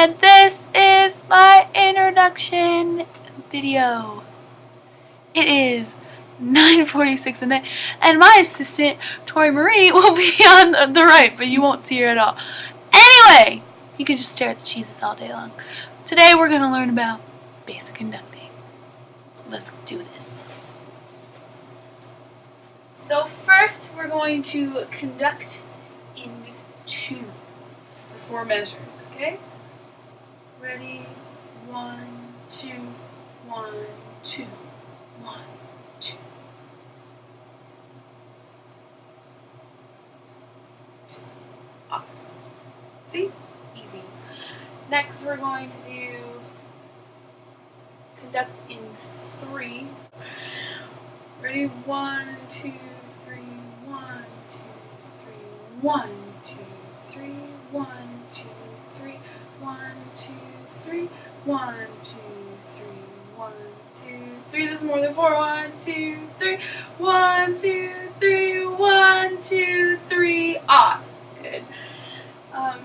and this is my introduction video. It is 9:46 at night, and my assistant, Tori Marie, will be on the right, but you won't see her at all. Anyway, you can just stare at the cheeses all day long. Today we're going to learn about basic conducting. Let's do this. So first we're going to conduct in 2 for 4 measures, okay? Ready? 1, 2, 1, 2, 1, 2. 2. Off. See? Easy. Next we're going to do conduct in 3. Ready? 1, 2, 3, 1, 2, 3, 1, 2, 3, 1, 2, 3, 1, 2, 3, 1, 2, 3, 1, 2, 3. This is more than 4. 1, 2, 3, 1, 2, 3, 1, 2, 3. Off. Good.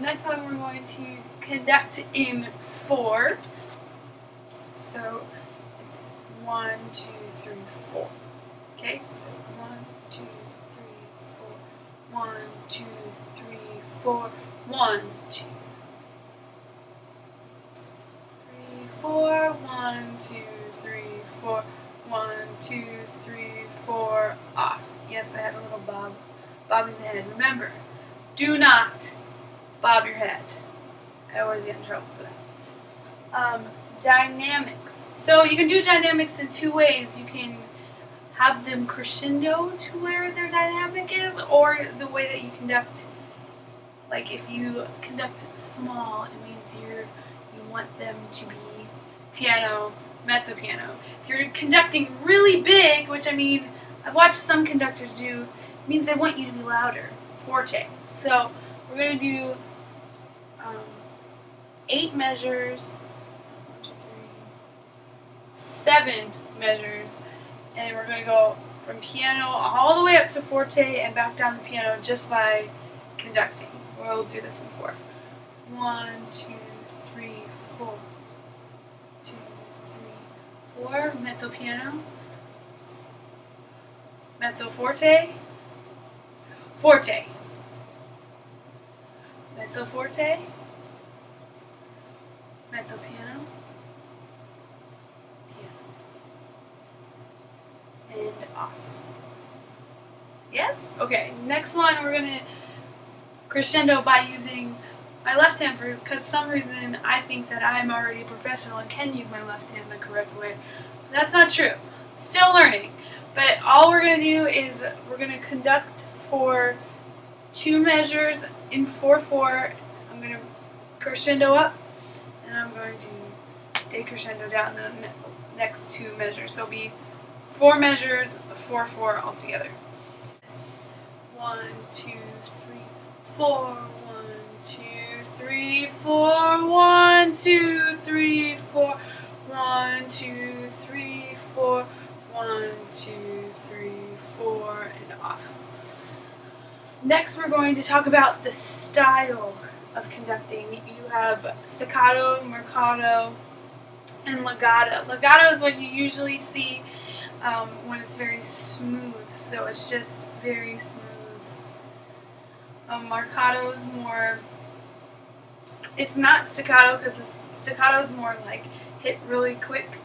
Next one we're going to conduct in 4. So it's 1, 2, 3, 4. Okay, so 1, 2, 3, 4. 1, 2, 3, 4. 1, 2, 3, 4. 1, 2, 3, 4. 1, 2, 3, 4. Off. Yes, I had a little bobbing the head. Remember, do not bob your head. I always get in trouble for that. Dynamics. So you can do dynamics in 2 ways. You can have them crescendo to where their dynamic is, or the way that you conduct. Like if you conduct small, it means you want them to be piano, mezzo piano. If you're conducting really big, which I mean, I've watched some conductors do, it means they want you to be louder, forte. So we're going to do 8 measures, 1, 2, 3, 7 measures, and we're going to go from piano all the way up to forte and back down to piano just by conducting. We'll do this in 4. 1, 2, 3, 4. 2, 3, 4. Mezzo piano. Mezzo forte. Forte. Mezzo forte. Mezzo piano. And off. Yes? Okay, next one we're going to crescendo by using my left hand because some reason I think that I'm already a professional and can use my left hand the correct way. But that's not true. Still learning. But all we're going to do is we're going to conduct for 2 measures in 4/4. I'm going to crescendo up and I'm going to decrescendo down the next 2 measures. So it'll be 4 measures, 4/4 altogether. 1, 2, 3, 4. 1, 2, 3, 4. 1, 2, 3, 4. 1, 2, 3, 4. 1, 2, 3, 4, and off. Next, we're going to talk about the style of conducting. You have staccato, marcato, and legato. Legato is what you usually see when it's very smooth, so it's just very smooth. Marcato is more, it's not staccato because staccato is more like hit really quick,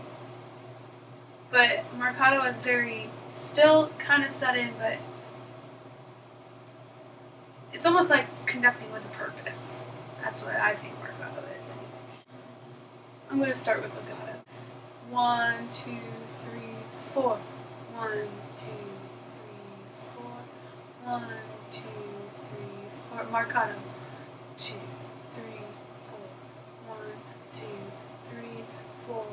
but marcato is very, still kind of sudden, but it's almost like conducting with a purpose. That's what I think marcato is anyway. I'm going to start with legato. 1, 2, 3, 4. 1, 2, 3, 4. 1, 2, 3, 4. Marcato. 2, 3, 4. 1, 2, 3, 4.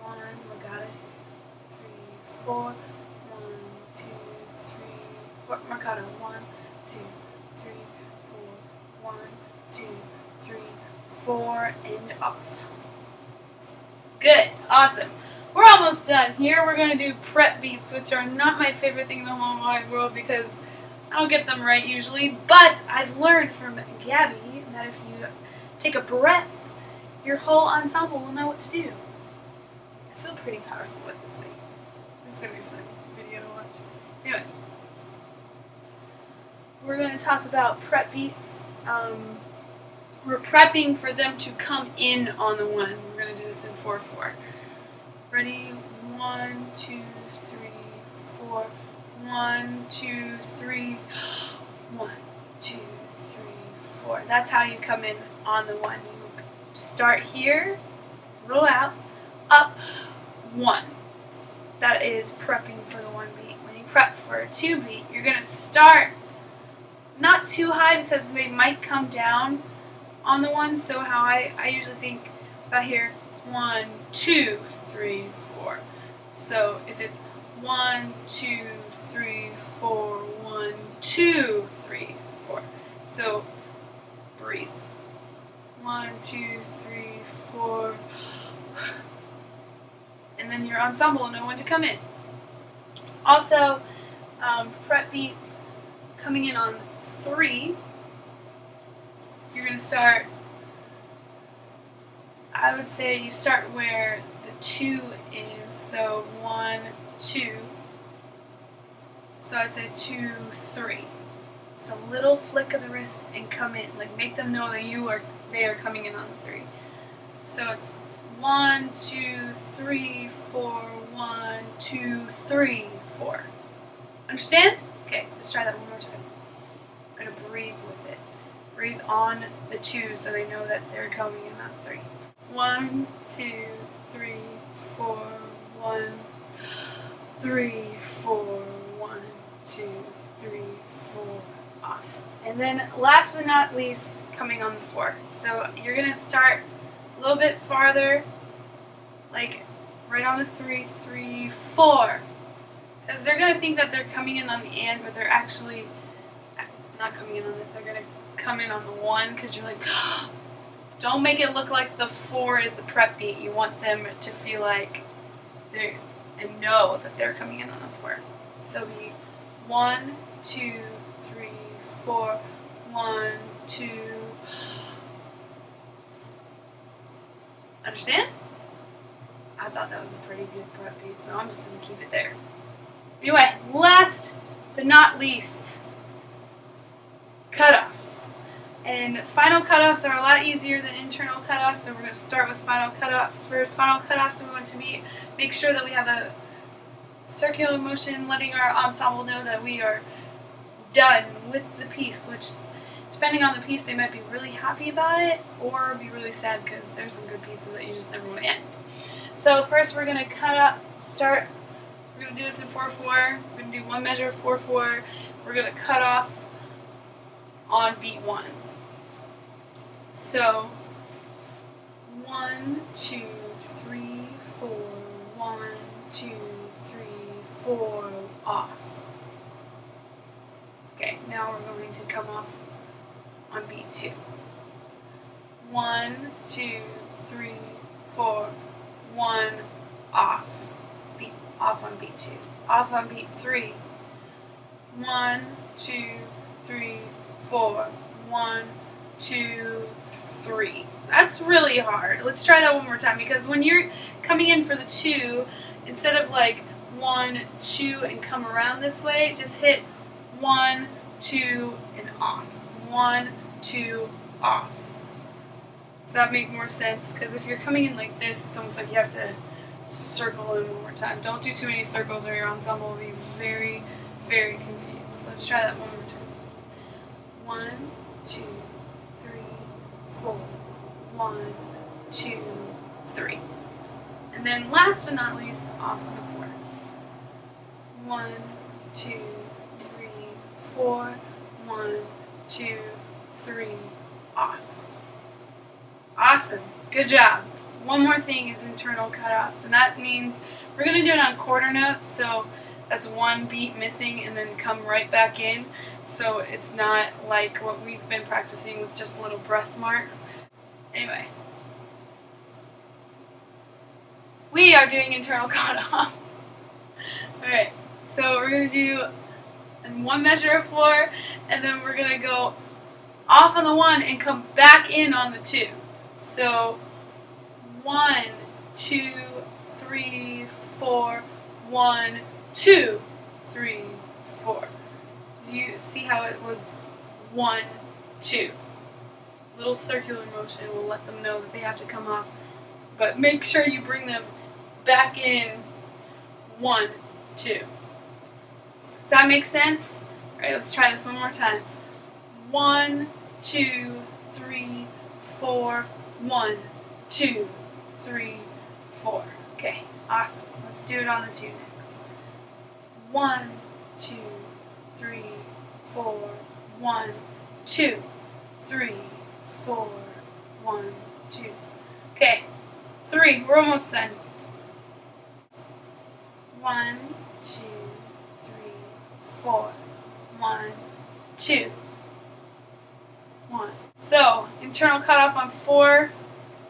1. Legato. 3, 4. 1, 2, 3, 4. Marcato. 1, 2, 3, 4. 1, 2, 3, 4, and off. Good. Awesome. We're almost done. Here we're going to do prep beats, which are not my favorite thing in the whole wide world because I don't get them right usually, but I've learned from Gabby that if you take a breath, your whole ensemble will know what to do. I feel pretty powerful with this thing. This is going to be a fun video to watch. Anyway, we're going to talk about prep beats. We're prepping for them to come in on the one. We're going to do this in 4/4. Ready? 1, 2, 3, 4. 1, 2, 3. 1, 2, 3, 4. That's how you come in on the one. You start here, roll out, up, 1. That is prepping for the 1 beat. When you prep for a 2 beat, you're going to start not too high because they might come down on the 1. So how I usually think about here, 1, 2, 3, 4. So if it's 1, 2, 3, 4, 1, 2, 3, 4. So breathe. 1, 2, 3, 4. And then your ensemble will know when to come in. Also, prep beat coming in on 3. You're going to start, I would say you start where the 2 is. So 1, 2. So I'd say 2, 3. Just a little flick of the wrist and come in. Like make them know that they are coming in on the 3. So it's 1, 2, 3, 4, 1, 2, 3, 4. Understand? Okay, let's try that one more time. I'm going to breathe with it. Breathe on the 2 so they know that they're coming in on 3. 1, 2, 3, 4, 1, 3, 4, 1, 2, 3, 4, off. And then last but not least, coming on the 4. So you're going to start a little bit farther, like right on the 3, 3, 4. Because they're going to think that they're coming in on the and, but they're actually not coming in on it. They're going to come in on the 1 because you're like, don't make it look like the 4 is the prep beat. You want them to feel like and know that they're coming in on the 4. So be 1, 2, 3, 4, 1, 2. Understand? I thought that was a pretty good prep beat, so I'm just going to keep it there. Anyway, last but not least, cutoffs. And final cutoffs are a lot easier than internal cutoffs, so we're going to start with final cutoffs first. Final cutoffs, we want to make sure that we have a circular motion, letting our ensemble know that we are done with the piece, which, depending on the piece, they might be really happy about it or be really sad because there's some good pieces that you just never want to end. So first we're going to cut up, start, we're going to do this in 4/4, we're going to do 1 measure, 4/4, we're going to cut off on beat 1. So 1, 2, 3, 4, 1, 2, 3, 4, off. Okay, now we're going to come off on beat 2. 1, 2, 3, 4, 1, off. Let's beat off on beat 2. Off on beat 3. 1, 2, 3, 4, 1, 2, 3. That's really hard. Let's try that one more time, because when you're coming in for the 2, instead of like 1, 2 and come around this way, just hit 1, 2 and off. 1, 2, off. Does that make more sense? Because if you're coming in like this, it's almost like you have to circle in one more time. Don't do too many circles or your ensemble will be very, very confused. Let's try that one more time. 1, 2, 3, 4, 1, 2, 3. And then last but not least, off on the 4. 1, 2, 3, 4, 1, 2, 3, off. Awesome. Good job. One more thing is internal cutoffs, and that means we're going to do it on quarter notes, so that's 1 beat missing and then come right back in, so it's not like what we've been practicing with just little breath marks. Anyway, we are doing internal cutoff. Alright, so we're going to do in 1 measure of 4, and then we're going to go off on the 1 and come back in on the 2. So 1, 2, 3, 4, 1, 2, 3, 4. You see how it was 1, 2. Little circular motion will let them know that they have to come up. But make sure you bring them back in 1, 2. Does that make sense? Alright, let's try this one more time. 1, 2, 3, 4, 1, 2, 3, 4. Okay, awesome. Let's do it on the 2 next. 1, 2, 3, 4, 1, 2, 3, 4, 1, 2. Okay, 3. We're almost done. 1, 2, 3, 4, 1, 2, 1. So, internal cutoff on 4,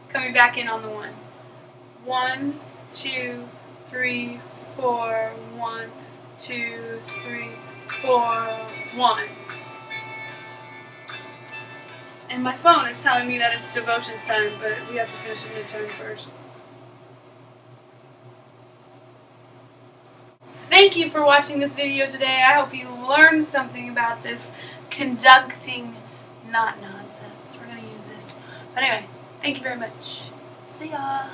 coming back in on the 1. 1, 2, 3, 4, 1, 2, 3, 4, 1. And my phone is telling me that it's devotions time, but we have to finish the midterm first. Thank you for watching this video today. I hope you learned something about this conducting not nonsense. We're going to use this. But anyway, thank you very much. See ya.